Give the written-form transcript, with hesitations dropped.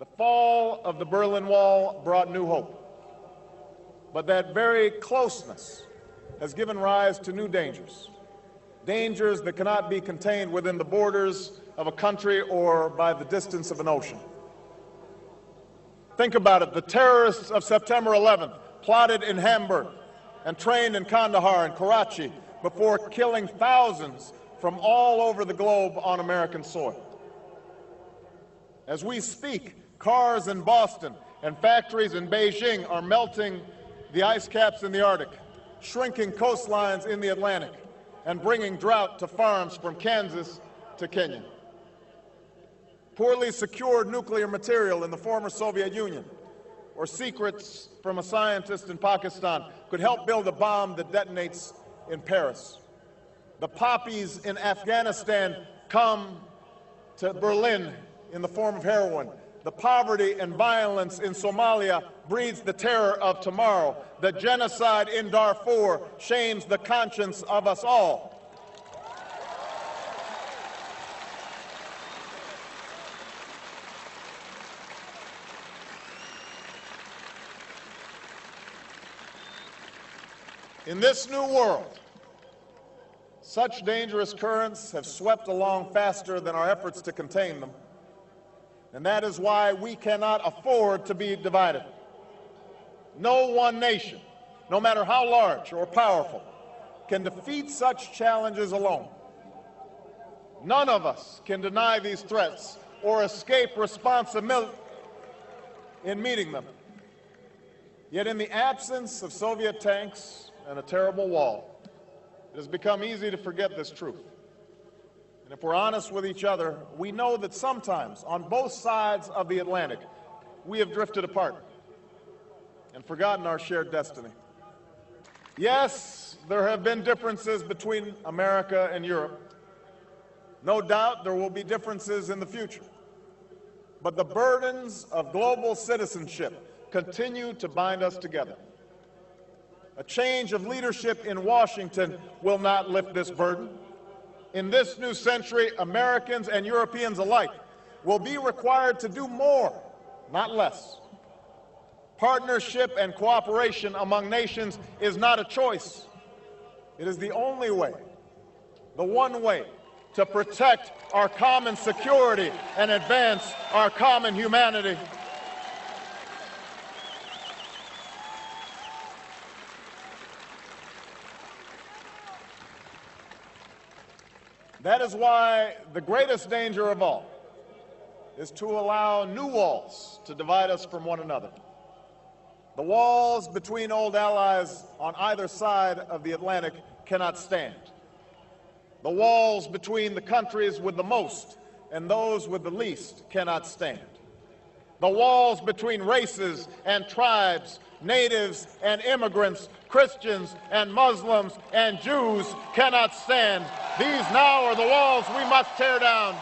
The fall of the Berlin Wall brought new hope. But that very closeness has given rise to new dangers. Dangers that cannot be contained within the borders of a country or by the distance of an ocean. Think about it. The terrorists of September 11th plotted in Hamburg and trained in Kandahar and Karachi before killing thousands from all over the globe on American soil. As we speak, cars in Boston and factories in Beijing are melting the ice caps in the Arctic, shrinking coastlines in the Atlantic, and bringing drought to farms from Kansas to Kenya. Poorly secured nuclear material in the former Soviet Union, or secrets from a scientist in Pakistan, could help build a bomb that detonates in Paris. The poppies in Afghanistan come to Berlin in the form of heroin. The poverty and violence in Somalia breeds the terror of tomorrow. The genocide in Darfur shames the conscience of us all. In this new world, such dangerous currents have swept along faster than our efforts to contain them. And that is why we cannot afford to be divided. No one nation, no matter how large or powerful, can defeat such challenges alone. None of us can deny these threats or escape responsibility in meeting them. Yet in the absence of Soviet tanks and a terrible wall, it has become easy to forget this truth. And if we're honest with each other, we know that sometimes, on both sides of the Atlantic, we have drifted apart and forgotten our shared destiny. Yes, there have been differences between America and Europe. No doubt there will be differences in the future. But the burdens of global citizenship continue to bind us together. A change of leadership in Washington will not lift this burden. In this new century, Americans and Europeans alike will be required to do more, not less. Partnership and cooperation among nations is not a choice. It is the only way, the one way, to protect our common security and advance our common humanity. That is why the greatest danger of all is to allow new walls to divide us from one another. The walls between old allies on either side of the Atlantic cannot stand. The walls between the countries with the most and those with the least cannot stand. The walls between races and tribes, natives and immigrants, Christians and Muslims and Jews cannot stand. These now are the walls we must tear down.